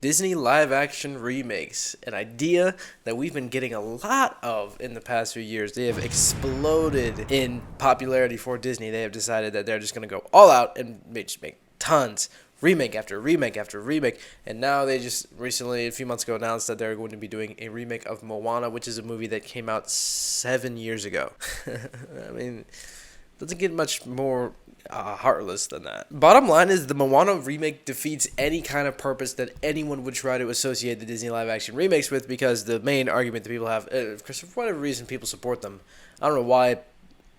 Disney live-action remakes, an idea that we've been getting a lot of in the past few years. They have exploded in popularity for Disney. They have decided that they're just going to go all out and just make tons, remake after remake after remake. And now they just recently, a few months ago, announced that they're going to be doing a remake of Moana, which is a movie that came out 7 years ago. I mean, doesn't get much more heartless than that. Bottom line is the Moana remake defeats any kind of purpose that anyone would try to associate the Disney live action remakes with, because the main argument that people have, for whatever reason people support them. I don't know why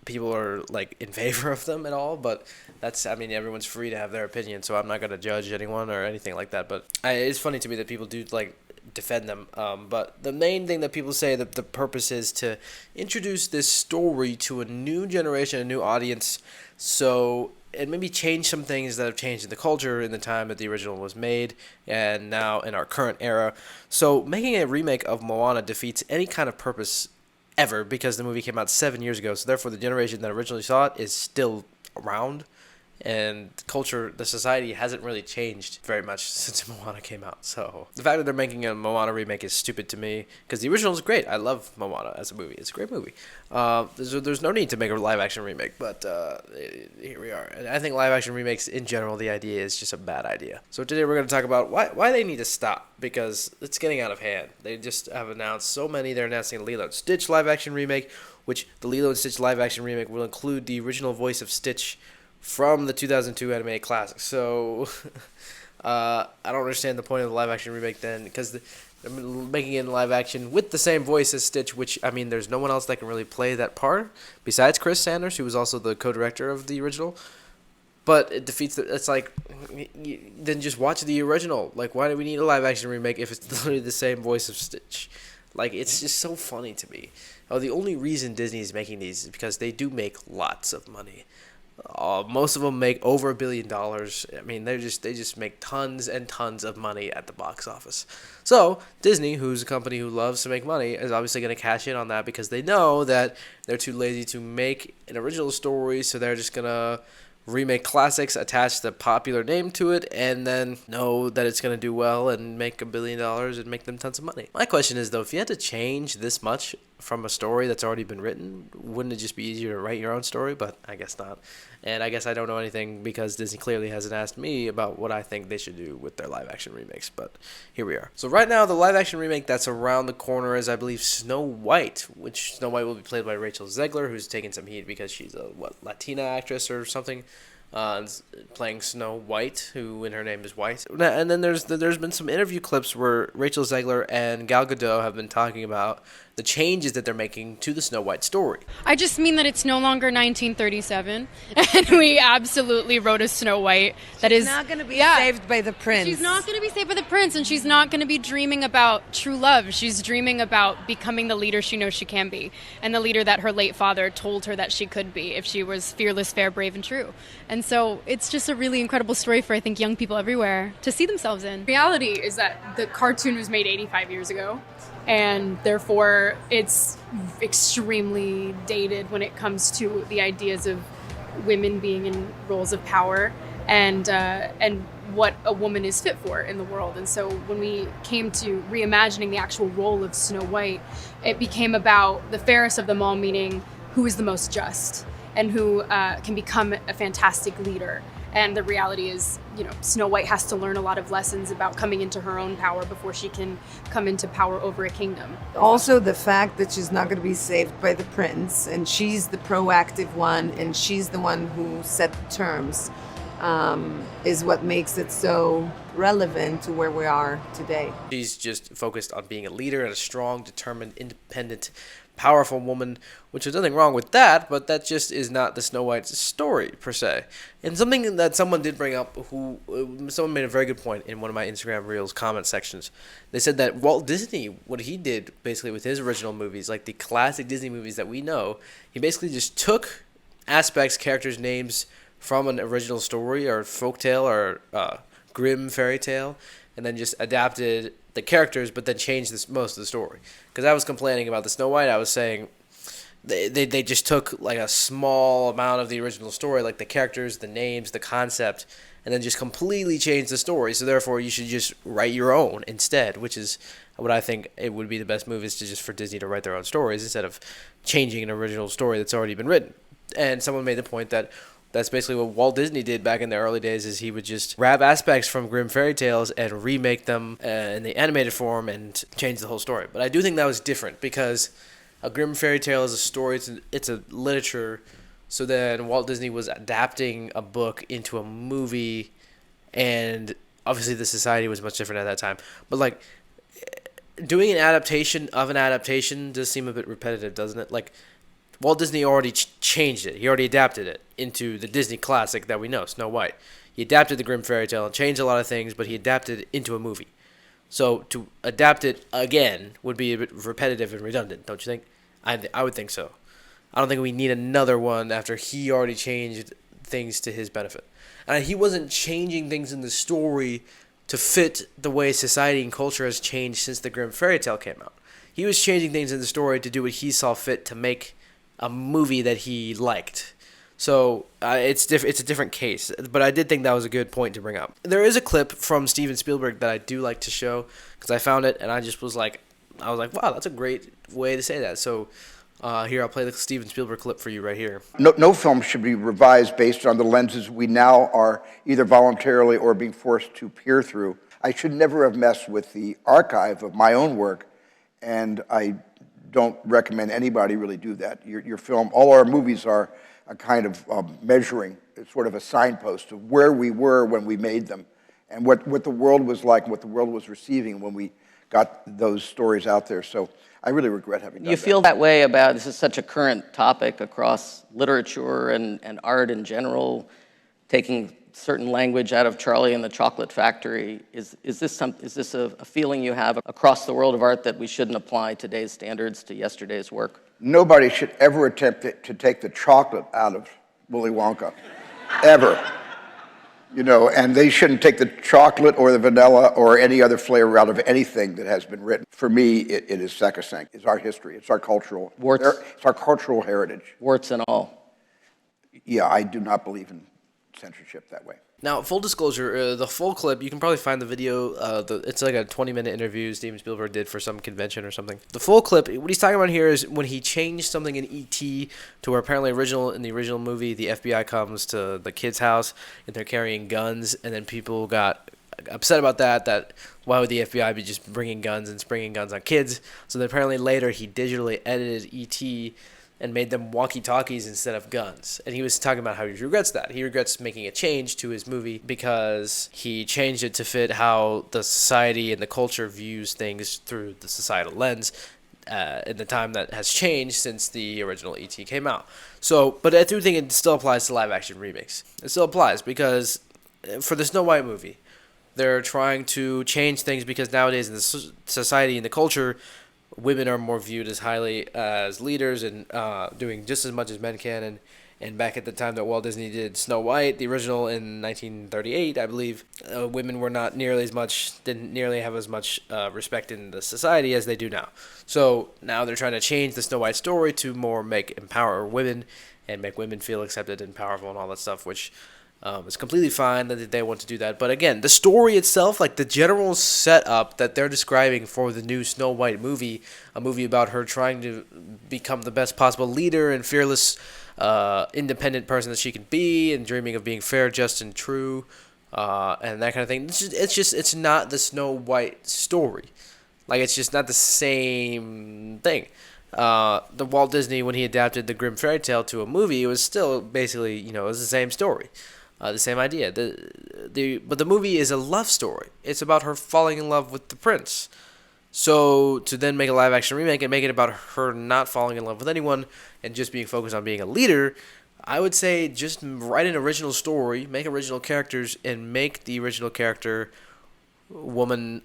people are like in favor of them at all, but everyone's free to have their opinion, so I'm not gonna judge anyone or anything like that. But it's funny to me that people do like defend them. But the main thing that people say that the purpose is to introduce this story to a new generation, a new audience, so and maybe change some things that have changed in the culture in the time that the original was made and now in our current era. So making a remake of Moana defeats any kind of purpose ever, because the movie came out 7 years ago. So therefore, the generation that originally saw it is still around, and the society hasn't really changed very much since Moana came out. So the fact that they're making a Moana remake is stupid to me, because the original is great. I love Moana as a movie. It's a great movie. There's no need to make a live action remake, but here we are. And I think live action remakes in general, the idea is just a bad idea. So today we're going to talk about why they need to stop, because it's getting out of hand. They just have announced so many. They're announcing a Lilo and Stitch live action remake, which the Lilo and Stitch live action remake will include the original voice of Stitch from the 2002 anime classic. So I don't understand the point of the live action remake then, because they're making it in live action with the same voice as Stitch, which, I mean, there's no one else that can really play that part besides Chris Sanders, who was also the co-director of the original. But it defeats it's like, then just watch the original. Like, why do we need a live action remake if it's literally the same voice of Stitch? Like, it's just so funny to me. Oh, the only reason Disney is making these is because they do make lots of money. Most of them make over $1 billion. I mean, they just make tons and tons of money at the box office. So Disney, who's a company who loves to make money, is obviously going to cash in on that, because they know that they're too lazy to make an original story. So they're just gonna remake classics, attach the popular name to it, and then know that it's going to do well and make $1 billion and make them tons of money. My question is, though, if you had to change this much from a story that's already been written, wouldn't it just be easier to write your own story? But I guess not. And I guess I don't know anything, because Disney clearly hasn't asked me about what I think they should do with their live action remakes. But here we are. So right now, the live action remake that's around the corner is, I believe, Snow White, which Snow White will be played by Rachel Zegler, who's taking some heat because she's a Latina actress or something. Playing Snow White, who in her name is White. And then there's been some interview clips where Rachel Zegler and Gal Gadot have been talking about the changes that they're making to the Snow White story. I just mean that it's no longer 1937, and we absolutely wrote a Snow White that she's not going to be saved by the prince. She's not going to be saved by the prince, and she's not going to be dreaming about true love. She's dreaming about becoming the leader she knows she can be, and the leader that her late father told her that she could be if she was fearless, fair, brave, and true. And so it's just a really incredible story for, I think, young people everywhere to see themselves in. Reality is that the cartoon was made 85 years ago, and therefore it's extremely dated when it comes to the ideas of women being in roles of power and what a woman is fit for in the world. And so when we came to reimagining the actual role of Snow White, it became about the fairest of them all, meaning who is the most just and who can become a fantastic leader. And the reality is, Snow White has to learn a lot of lessons about coming into her own power before she can come into power over a kingdom. Also, the fact that she's not going to be saved by the prince, and she's the proactive one, and she's the one who set the terms, is what makes it so relevant to where we are today. She's just focused on being a leader and a strong, determined, independent, powerful woman, which is nothing wrong with that, but that just is not the Snow White's story, per se. And something that someone did bring up, someone made a very good point in one of my Instagram Reels comment sections. They said that Walt Disney, what he did basically with his original movies, like the classic Disney movies that we know, he basically just took aspects, characters, names from an original story or folktale or grim fairy tale, and then just adapted the characters, but then changed most of the story. Because I was complaining about the Snow White, I was saying they just took like a small amount of the original story, like the characters, the names, the concept, and then just completely change the story. So therefore, you should just write your own instead, which is what I think it would be the best move, is to just for Disney to write their own stories instead of changing an original story that's already been written. And someone made the point that that's basically what Walt Disney did back in the early days, is he would just grab aspects from Grimm fairy tales and remake them in the animated form and change the whole story. But I do think that was different, because a Grimm fairy tale is a story, it's a literature. So then Walt Disney was adapting a book into a movie, and obviously the society was much different at that time. But like, doing an adaptation of an adaptation does seem a bit repetitive, doesn't it? Like, Walt Disney already changed it. He already adapted it into the Disney classic that we know, Snow White. He adapted the Grimm fairy tale and changed a lot of things, but he adapted it into a movie. So to adapt it again would be a bit repetitive and redundant, don't you think? I would think so. I don't think we need another one after he already changed things to his benefit. And he wasn't changing things in the story to fit the way society and culture has changed since the Grimm fairy tale came out. He was changing things in the story to do what he saw fit to make a movie that he liked. So it's a different case. But I did think that was a good point to bring up. There is a clip from Steven Spielberg that I do like to show, because I found it and I was like, wow, that's a great way to say that. So here, I'll play the Steven Spielberg clip for you right here. No film should be revised based on the lenses we now are either voluntarily or being forced to peer through. I should never have messed with the archive of my own work, and I don't recommend anybody really do that. Your film, all our movies are a kind of measuring, it's sort of a signpost of where we were when we made them, and what the world was like, and what the world was receiving when we got those stories out there. So I really regret having done that. You feel that way about, this is such a current topic across literature and art in general, taking certain language out of Charlie and the Chocolate Factory. Is this a feeling you have across the world of art that we shouldn't apply today's standards to yesterday's work? Nobody should ever attempt to take the chocolate out of Willy Wonka, ever. You know, and they shouldn't take the chocolate or the vanilla or any other flavor out of anything that has been written. For me, it is sacrosanct. It's our history. It's our cultural. It's our cultural heritage. Warts and all. Yeah, I do not believe in censorship that way. Now, full disclosure, the full clip, you can probably find the video. It's like a 20-minute interview Steven Spielberg did for some convention or something. The full clip, what he's talking about here is when he changed something in E.T. to where apparently in the original movie, the FBI comes to the kid's house and they're carrying guns, and then people got upset about that why would the FBI be just bringing guns and springing guns on kids? So then apparently later he digitally edited E.T. and made them walkie-talkies instead of guns. And he was talking about how he regrets that. He regrets making a change to his movie because he changed it to fit how the society and the culture views things through the societal lens in the time that has changed since the original E.T. came out. So, but I do think it still applies to live-action remakes. It still applies because for the Snow White movie, they're trying to change things because nowadays in the society and the culture, women are more viewed as highly as leaders and doing just as much as men can. And back at the time that Walt Disney did Snow White, the original in 1938, I believe, women were not nearly as much, didn't nearly have as much respect in the society as they do now. So now they're trying to change the Snow White story to more empower women and make women feel accepted and powerful and all that stuff, which it's completely fine that they want to do that. But again, the story itself, like the general setup that they're describing for the new Snow White movie, a movie about her trying to become the best possible leader and fearless, independent person that she can be, and dreaming of being fair, just, and true, and that kind of thing. It's not the Snow White story. Like, it's just not the same thing. The Walt Disney, when he adapted the Grimm fairy tale to a movie, it was still basically, it was the same story. The same idea. But the movie is a love story. It's about her falling in love with the prince. So to then make a live-action remake and make it about her not falling in love with anyone and just being focused on being a leader, I would say just write an original story, make original characters, and make the original character woman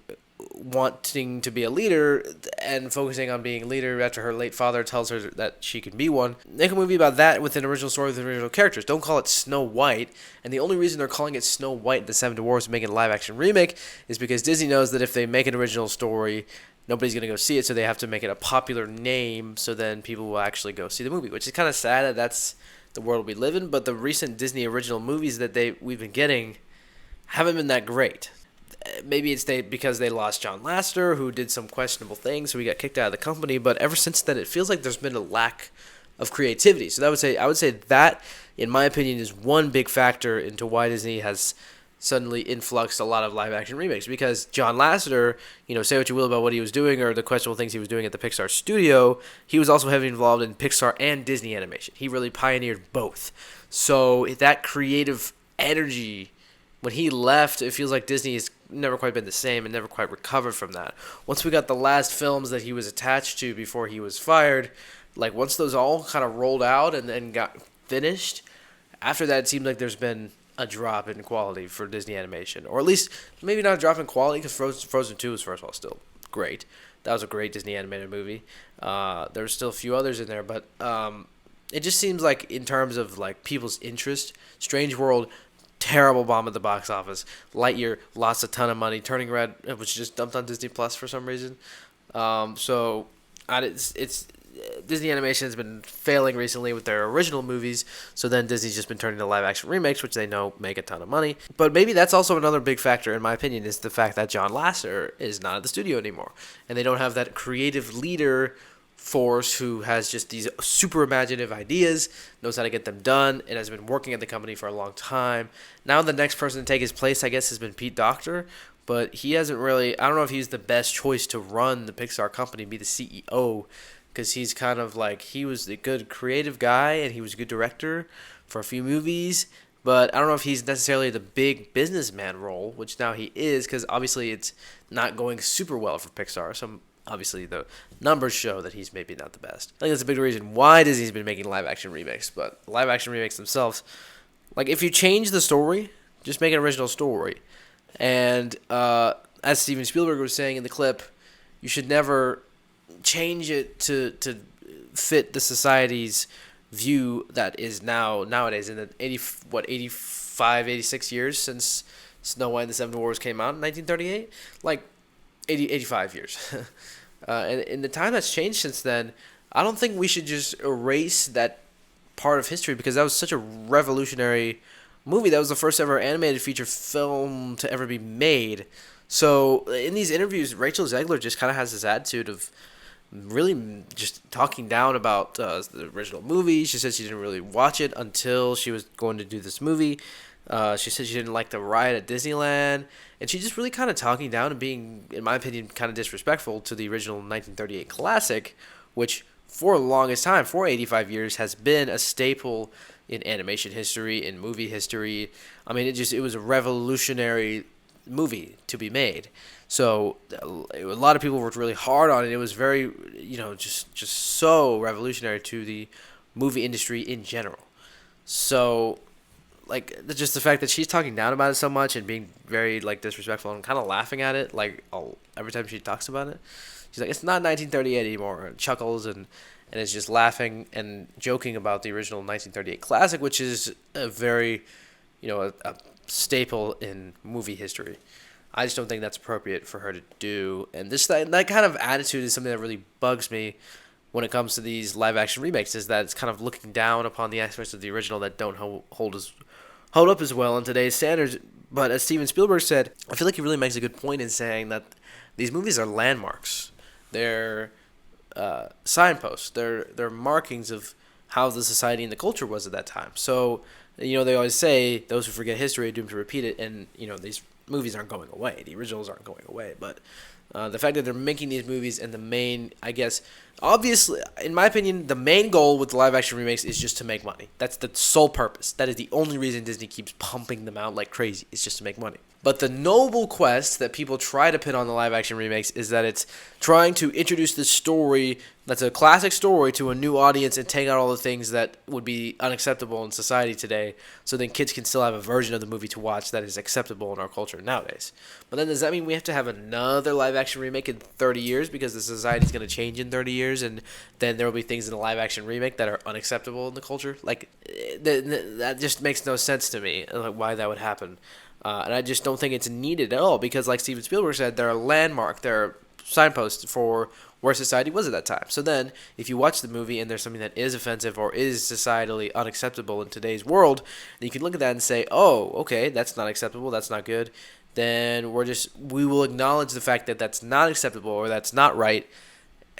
wanting to be a leader and focusing on being a leader after her late father tells her that she can be one. Make a movie about that with an original story with original characters. Don't call it Snow White. And the only reason they're calling it Snow White and the Seven Dwarfs and making a live-action remake is because Disney knows that if they make an original story, nobody's going to go see it, so they have to make it a popular name so then people will actually go see the movie, which is kind of sad that that's the world we live in. But the recent Disney original movies that we've been getting haven't been that great. Maybe it's because they lost John Lasseter, who did some questionable things, so he got kicked out of the company. But ever since then, it feels like there's been a lack of creativity. So I would say that, in my opinion, is one big factor into why Disney has suddenly influxed a lot of live action remakes. Because John Lasseter, say what you will about what he was doing or the questionable things he was doing at the Pixar studio, he was also heavily involved in Pixar and Disney animation. He really pioneered both. So that creative energy, when he left, it feels like Disney has never quite been the same and never quite recovered from that. Once we got the last films that he was attached to before he was fired, like once those all kind of rolled out and then got finished, after that it seemed like there's been a drop in quality for Disney animation. Or at least, maybe not a drop in quality, because Frozen 2 was, first of all, still great. That was a great Disney animated movie. There's still a few others in there, but it just seems like in terms of like people's interest, Strange World, terrible bomb at the box office. Lightyear lost a ton of money. Turning Red was just dumped on Disney Plus for some reason. It's Disney animation has been failing recently with their original movies, so then Disney's just been turning to live-action remakes, which they know make a ton of money. But maybe that's also another big factor, in my opinion, is the fact that John Lasseter is not at the studio anymore, and they don't have that creative leader force who has just these super imaginative ideas, knows how to get them done, and has been working at the company for a long time. Now the next person to take his place, I guess, has been Pete Docter, but he hasn't really, I don't know if he's the best choice to run the Pixar company, be the CEO, because he's kind of like, he was a good creative guy and he was a good director for a few movies, but I don't know if he's necessarily the big businessman role, which now he is, because obviously it's not going super well for Pixar. So obviously the numbers show that he's maybe not the best. I think that's a big reason why Disney's been making live action remakes, but live action remakes themselves, like if you change the story, just make an original story. And as Steven Spielberg was saying in the clip, you should never change it to fit the society's view that is nowadays in the 85, 86 years since Snow White and the Seven Dwarfs came out in 1938, like 85 years. And in the time that's changed since then, I don't think we should just erase that part of history, because that was such a revolutionary movie. That was the first ever animated feature film to ever be made. So in these interviews, Rachel Zegler just kind of has this attitude of really just talking down about the original movie. She said she didn't really watch it until she was going to do this movie. She said she didn't like the ride at Disneyland. And she's just really kind of talking down and being, in my opinion, kind of disrespectful to the original 1938 classic, which for the longest time, for 85 years, has been a staple in animation history, in movie history. I mean, it was a revolutionary movie to be made. So a lot of people worked really hard on it. It was very, just so revolutionary to the movie industry in general. So, like, just the fact that she's talking down about it so much and being very, like, disrespectful and kind of laughing at it, like, every time she talks about it, she's like, it's not 1938 anymore, and chuckles and is just laughing and joking about the original 1938 classic, which is a very, a staple in movie history. I just don't think that's appropriate for her to do. And that kind of attitude is something that really bugs me when it comes to these live-action remakes, is that it's kind of looking down upon the aspects of the original that don't hold up as well in today's standards. But as Steven Spielberg said, I feel like he really makes a good point in saying that these movies are landmarks. They're signposts. They're markings of how the society and the culture was at that time. So, they always say those who forget history are doomed to repeat it, and, these movies aren't going away. The originals aren't going away. But the fact that they're making these movies, and the main, I guess, obviously, in my opinion, the main goal with the live-action remakes is just to make money. That's the sole purpose. That is the only reason Disney keeps pumping them out like crazy. It's just to make money. But the noble quest that people try to pin on the live-action remakes is that it's trying to introduce this story that's a classic story to a new audience and take out all the things that would be unacceptable in society today, so then kids can still have a version of the movie to watch that is acceptable in our culture nowadays. But then does that mean we have to have another live-action remake in 30 years because the society is going to change in 30 years, and then there will be things in the live-action remake that are unacceptable in the culture? Like, that just makes no sense to me, like, why that would happen. And I just don't think it's needed at all, because like Steven Spielberg said, they're a landmark. They're signpost for where society was at that time. So then, if you watch the movie and there's something that is offensive or is societally unacceptable in today's world, then you can look at that and say, oh, okay, that's not acceptable, that's not good. Then we will acknowledge the fact that that's not acceptable or that's not right,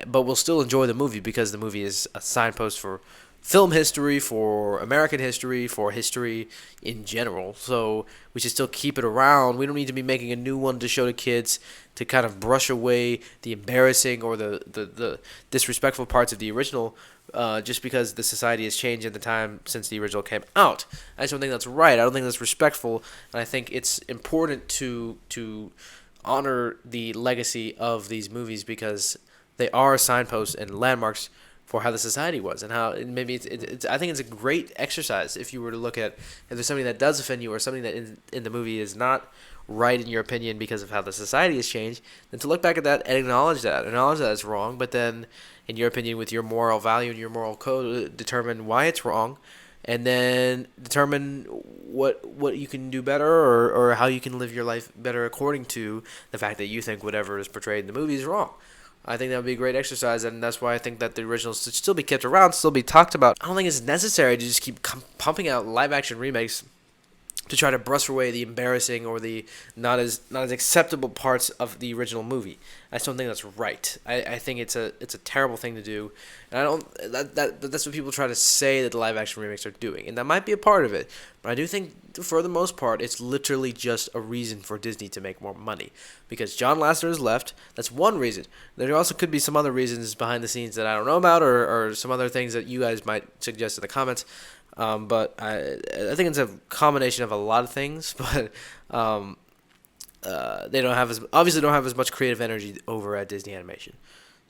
but we'll still enjoy the movie because the movie is a signpost for film history, for American history, for history in general. So we should still keep it around. We don't need to be making a new one to show to kids to kind of brush away the embarrassing or the disrespectful parts of the original just because the society has changed in the time since the original came out. I just don't think that's right. I don't think that's respectful, and I think it's important to honor the legacy of these movies because they are signposts and landmarks for how the society was and how maybe it's I think it's a great exercise if you were to look at if there's something that does offend you or something that in the movie is not right in your opinion because of how the society has changed, then to look back at that and acknowledge that it's wrong, but then in your opinion with your moral value and your moral code determine why it's wrong, and then determine what you can do better or how you can live your life better according to the fact that you think whatever is portrayed in the movie is wrong. I think that would be a great exercise, and that's why I think that the originals should still be kept around, still be talked about. I don't think it's necessary to just keep pumping out live-action remakes to try to brush away the embarrassing or the not as acceptable parts of the original movie. I just don't think that's right. I think it's a terrible thing to do, and I don't that's what people try to say that the live action remakes are doing, and that might be a part of it. But I do think for the most part, it's literally just a reason for Disney to make more money because John Lasseter has left. That's one reason. There also could be some other reasons behind the scenes that I don't know about, or some other things that you guys might suggest in the comments. But I think it's a combination of a lot of things, but they obviously don't have as much creative energy over at Disney Animation.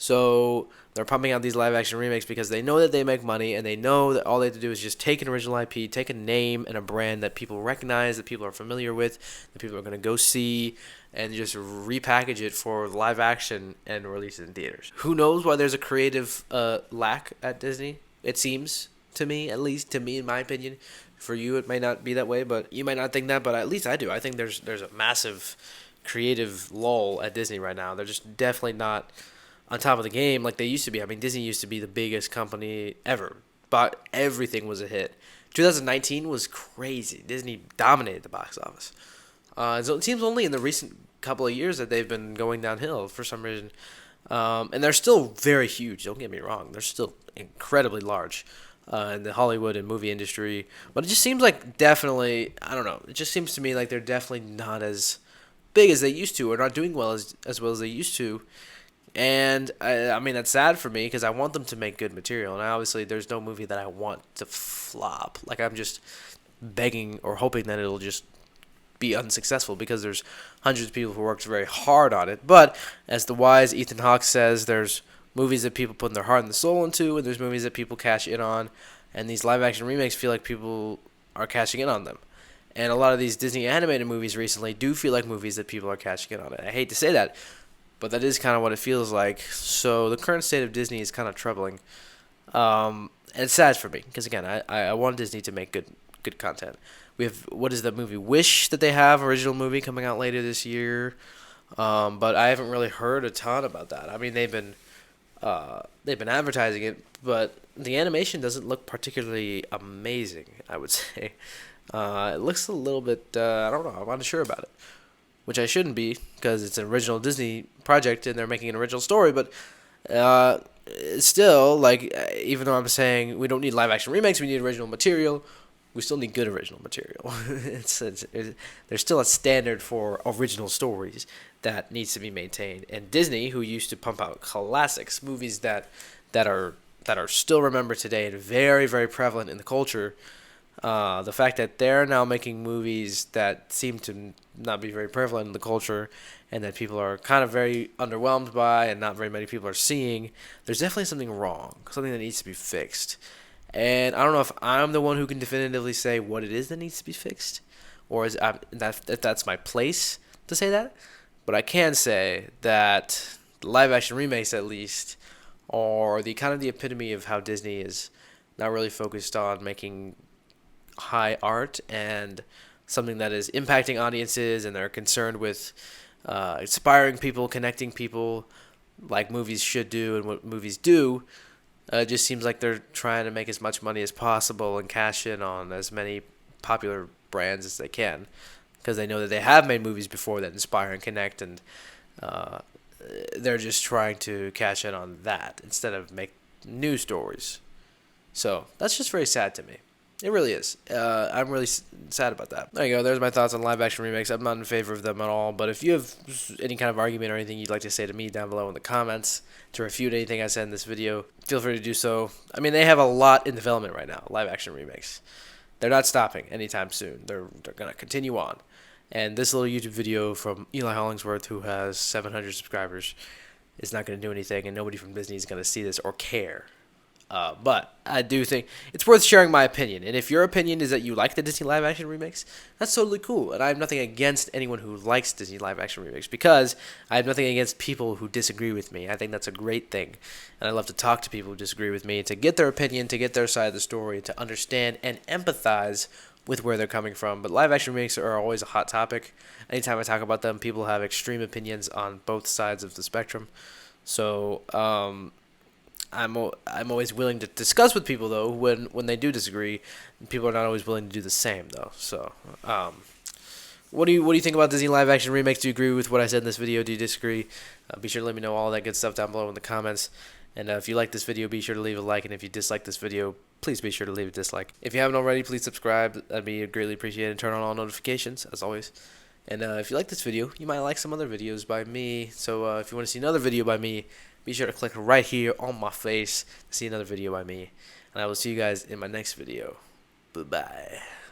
So they're pumping out these live action remakes because they know that they make money and they know that all they have to do is just take an original IP, take a name and a brand that people recognize, that people are familiar with, that people are going to go see, and just repackage it for live action and release it in theaters. Who knows why there's a creative lack at Disney? It seems to me, at least to me in my opinion. For you it may not be that way, but you might not think that, but at least I do. I think there's a massive creative lull at Disney right now. They're just definitely not on top of the game like they used to be. I mean, Disney used to be the biggest company ever, but everything was a hit. 2019 was crazy. Disney dominated the box office. So it seems only in the recent couple of years that they've been going downhill for some reason. And they're still very huge, don't get me wrong. They're still incredibly large in the Hollywood and movie industry. But it just seems like definitely, I don't know, it just seems to me like they're definitely not as big as they used to or not doing well as well as they used to. And I mean, that's sad for me because I want them to make good material. And obviously, there's no movie that I want to flop. Like, I'm just begging or hoping that it'll just be unsuccessful because there's hundreds of people who worked very hard on it. But as the wise Ethan Hawke says, there's movies that people put their heart and soul into, and there's movies that people cash in on. And these live-action remakes feel like people are cashing in on them. And a lot of these Disney animated movies recently do feel like movies that people are cashing in on. And I hate to say that, but that is kind of what it feels like. So the current state of Disney is kind of troubling. And it's sad for me because, again, I want Disney to make good content. We have, what is the movie Wish that they have, original movie coming out later this year. But I haven't really heard a ton about that. I mean, they've been advertising it, but the animation doesn't look particularly amazing, I would say. It looks a little bit, I don't know, I'm unsure about it. Which I shouldn't be, because it's an original Disney project and they're making an original story, but still, like, even though I'm saying we don't need live-action remakes, we need original material, we still need good original material. There's still a standard for original stories that needs to be maintained. And Disney, who used to pump out classics, movies that are still remembered today and very, very prevalent in the culture, the fact that they're now making movies that seem to not be very prevalent in the culture and that people are kind of very underwhelmed by and not very many people are seeing, there's definitely something wrong, something that needs to be fixed. And I don't know if I'm the one who can definitively say what it is that needs to be fixed, or if that's my place to say that. But I can say that live-action remakes, at least, are the kind of the epitome of how Disney is not really focused on making high art and something that is impacting audiences, and they're concerned with inspiring people, connecting people, like movies should do and what movies do. It just seems like they're trying to make as much money as possible and cash in on as many popular brands as they can, because they know that they have made movies before that inspire and connect, and they're just trying to cash in on that instead of make new stories. So that's just very sad to me. It really is. I'm really sad about that. There you go. There's my thoughts on live action remakes. I'm not in favor of them at all. But if you have any kind of argument or anything you'd like to say to me down below in the comments to refute anything I said in this video, feel free to do so. I mean, they have a lot in development right now, live action remakes. They're not stopping anytime soon. They're going to continue on. And this little YouTube video from Eli Hollingsworth, who has 700 subscribers, is not going to do anything, and nobody from Disney is going to see this or care. But I do think it's worth sharing my opinion. And if your opinion is that you like the Disney live action remakes, that's totally cool. And I have nothing against anyone who likes Disney live action remakes, because I have nothing against people who disagree with me. I think that's a great thing. And I love to talk to people who disagree with me, to get their opinion, to get their side of the story, to understand and empathize with where they're coming from. But live action remakes are always a hot topic. Anytime I talk about them, people have extreme opinions on both sides of the spectrum. So, I'm always willing to discuss with people, though, when they do disagree. People are not always willing to do the same, though. So, what do you think about Disney live action remakes? Do you agree with what I said in this video? Do you disagree? Be sure to let me know all that good stuff down below in the comments. And if you like this video, be sure to leave a like. And if you dislike this video, please be sure to leave a dislike. If you haven't already, please subscribe. That'd be greatly appreciated. And turn on all notifications, as always. And if you like this video, you might like some other videos by me. So if you want to see another video by me, be sure to click right here on my face to see another video by me. And I will see you guys in my next video. Bye-bye.